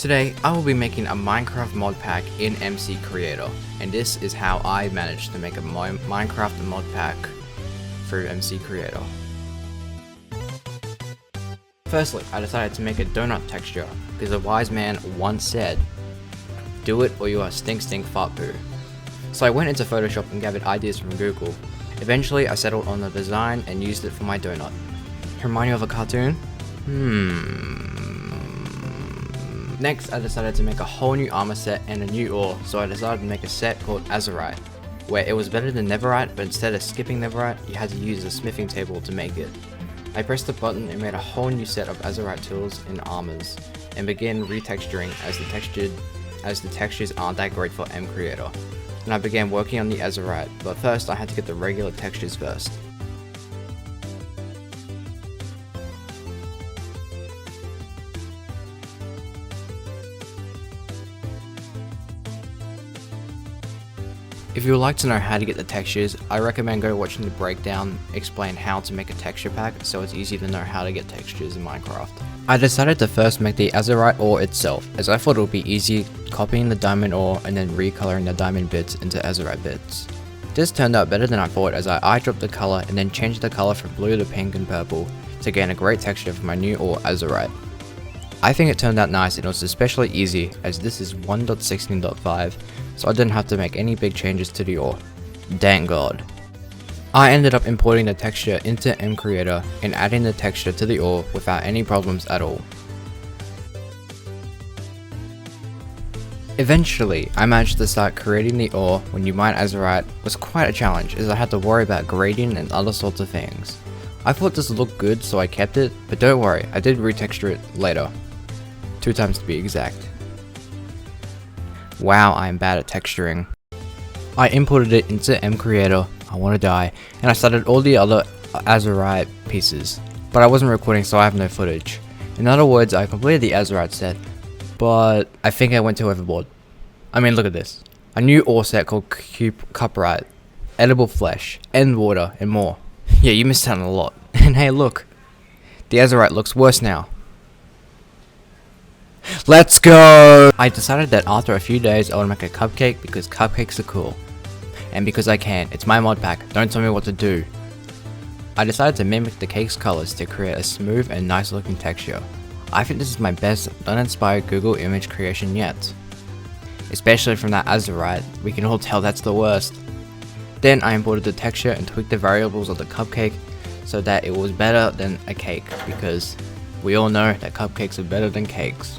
Today, I will be making a Minecraft mod pack in MCreator, and this is how I managed to make a Minecraft mod pack through MCreator. Firstly, I decided to make a donut texture, because a wise man once said, "Do it or you are stink fart poo." So I went into Photoshop and gathered ideas from Google. Eventually, I settled on the design and used it for my donut. Remind you of a cartoon? Next, I decided to make a whole new armor set and a new ore, so I decided to make a set called Azerite, where it was better than Netherite, but instead of skipping Netherite, you had to use a smithing table to make it. I pressed the button and made a whole new set of Azerite tools and armors, and began retexturing as the textures aren't that great for MCreator. And I began working on the Azerite, but first I had to get the regular textures first. If you would like to know how to get the textures, I recommend go watching the breakdown explain how to make a texture pack, so it's easy to know how to get textures in Minecraft. I decided to first make the Azerite ore itself, as I thought it would be easy copying the diamond ore and then recoloring the diamond bits into Azerite bits. This turned out better than I thought, as I eyedropped the color and then changed the color from blue to pink and purple to gain a great texture for my new ore Azerite. I think it turned out nice, and it was especially easy as this is 1.16.5, so I didn't have to make any big changes to the ore. Thank God. I ended up importing the texture into MCreator and adding the texture to the ore without any problems at all. Eventually, I managed to start creating the ore when you mine Azerite was quite a challenge, as I had to worry about grading and other sorts of things. I thought this looked good, so I kept it, but don't worry, I did retexture it later. 2 times to be exact. Wow, I am bad at texturing. I imported it into MCreator, I wanna die, and I started all the other Azerite pieces, but I wasn't recording, so I have no footage. In other words, I completed the Azerite set, but I think I went too overboard. I mean, look at this. A new ore set called cupcakes, edible flesh, end water, and more. Yeah, you missed out on a lot. And hey, look, the Azerite looks worse now. Let's go! I decided that after a few days I would make a cupcake because cupcakes are cool. And because I can, it's my mod pack, don't tell me what to do. I decided to mimic the cake's colors to create a smooth and nice looking texture. I think this is my best uninspired Google image creation yet. Especially from that Azerite, we can all tell that's the worst. Then I imported the texture and tweaked the variables of the cupcake so that it was better than a cake, because we all know that cupcakes are better than cakes.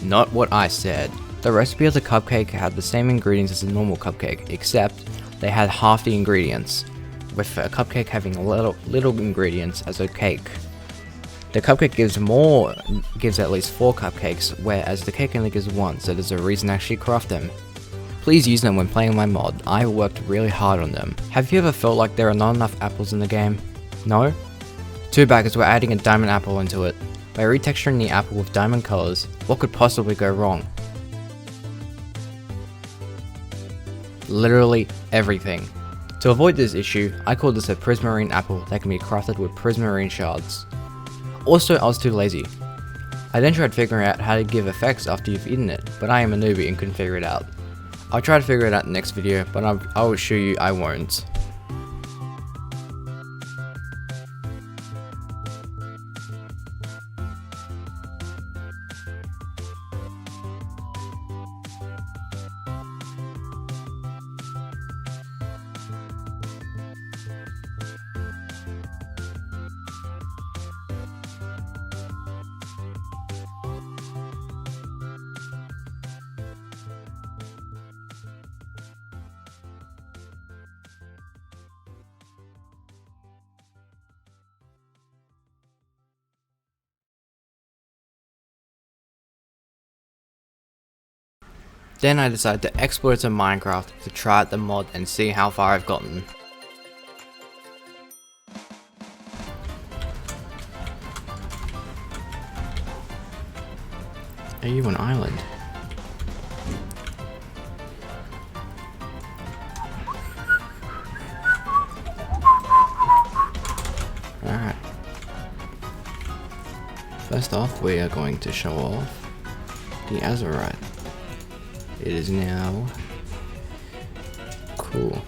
Not what I said. The recipe of the cupcake had the same ingredients as a normal cupcake, except they had half the ingredients, with a cupcake having little ingredients as a cake. The cupcake gives at least 4 cupcakes, whereas the cake only gives 1, so there's a reason to actually craft them. Please use them when playing my mod, I worked really hard on them. Have you ever felt like there are not enough apples in the game? No? Too bad, because we're adding a diamond apple into it. By retexturing the apple with diamond colors, what could possibly go wrong? Literally everything. To avoid this issue, I called this a Prismarine apple that can be crafted with Prismarine shards. Also, I was too lazy. I then tried figuring out how to give effects after you've eaten it, but I am a newbie and couldn't figure it out. I'll try to figure it out in the next video, but I will assure you I won't. Then I decided to export it to Minecraft to try out the mod and see how far I've gotten. Are you an island? First off, we are going to show off the Azerite. It is now cool.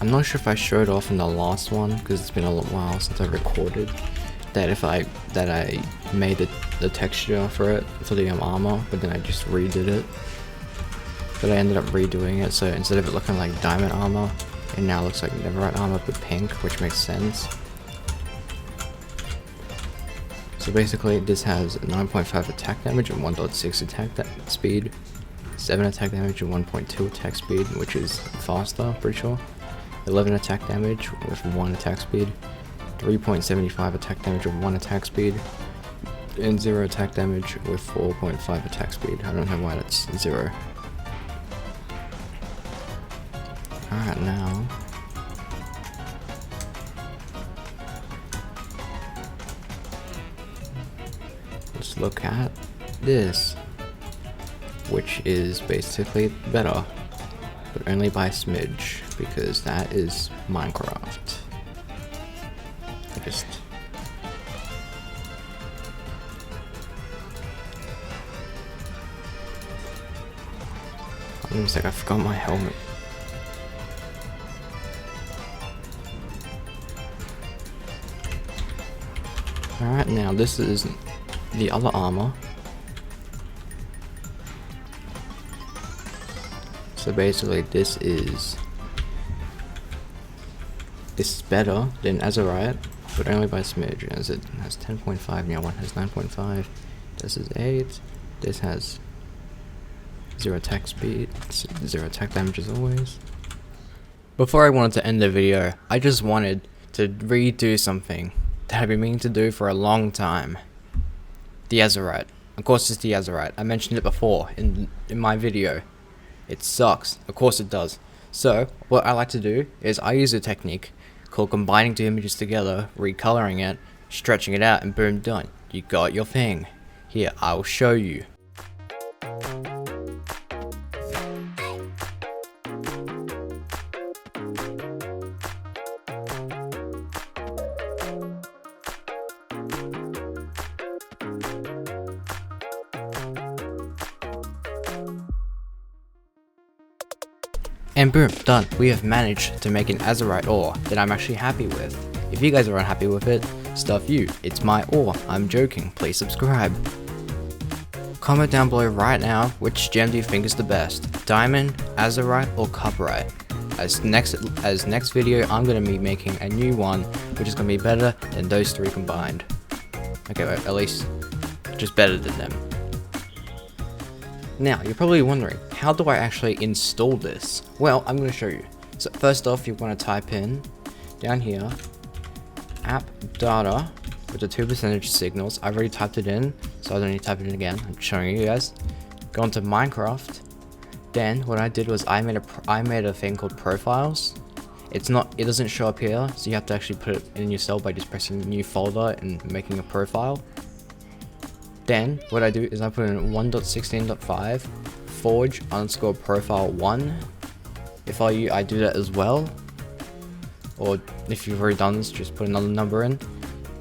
I'm not sure if I showed off in the last one because it's been a while since I recorded that I made the texture for it for the armor, but then I just redid it. But I ended up redoing it, so instead of it looking like diamond armor, it now looks like netherite armor but pink, which makes sense. So basically this has 9.5 attack damage and 1.6 attack speed, 7 attack damage and 1.2 attack speed, which is faster, pretty sure, 11 attack damage with 1 attack speed, 3.75 attack damage with 1 attack speed, and 0 attack damage with 4.5 attack speed. I don't know why that's 0. Alright, now let's look at this, which is basically better, but only by a smidge, because that is Minecraft. Wait a sec, I forgot my helmet. Alright, now this is the other armor. So basically this is better than Azerite, but only by a smidge, as it has 10.5, the other one has 9.5, this is 8, this has 0 attack speed, 0 attack damage as always. Before I wanted to end the video, I just wanted to redo something that I've been meaning to do for a long time. The Azerite. Of course it's the Azerite. I mentioned it before in my video. It sucks. Of course it does. So, what I like to do is I use a technique called combining 2 images together, recoloring it, stretching it out, and boom, done. You got your thing. Here, I'll show you. And boom, done. We have managed to make an Azerite ore that I'm actually happy with. If you guys are unhappy with it, stuff you. It's my ore. I'm joking. Please subscribe. Comment down below right now which gem do you think is the best, diamond, Azerite, or cuprite. As next video, I'm going to be making a new one which is going to be better than those 3 combined. Okay, well, at least just better than them. Now, you're probably wondering, how do I actually install this? Well, I'm going to show you. So first off, you want to type in, down here, app data with the 2% signals. I've already typed it in, so I don't need to type it in again. I'm showing you guys. Go into Minecraft. Then, what I did was I made a thing called profiles. It doesn't show up here, so you have to actually put it in yourself by just pressing new folder and making a profile. Then, what I do is I put in 1.16.5 forge_profile1. If I do that as well. Or if you've already done this, just put another number in.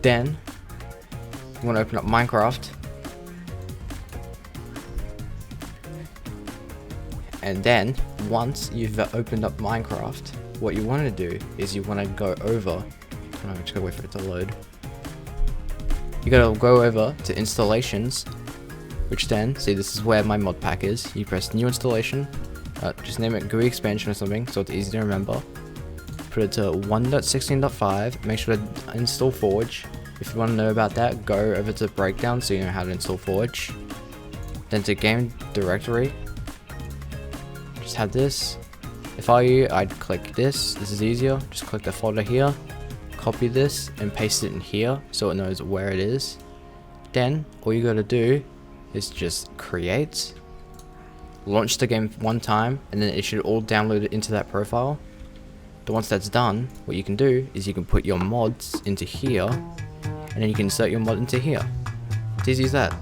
Then, you want to open up Minecraft. And then, once you've opened up Minecraft, what you want to do is you want to go over. I'm just gonna wait for it to load. You gotta go over to installations, which then, see, this is where my Modpack is. You press new installation, just name it GooeyExpansion or something so it's easy to remember. Put it to 1.16.5, make sure to install Forge. If you want to know about that, go over to breakdown so you know how to install Forge. Then to game directory, just have this. If I were you, I'd click this is easier, just click the folder here. Copy this and paste it in here so it knows where it is. Then all you gotta do is just create, launch the game one time, and then it should all download it into that profile. But once that's done, what you can do is you can put your mods into here, and then you can insert your mod into here. It's easy as that.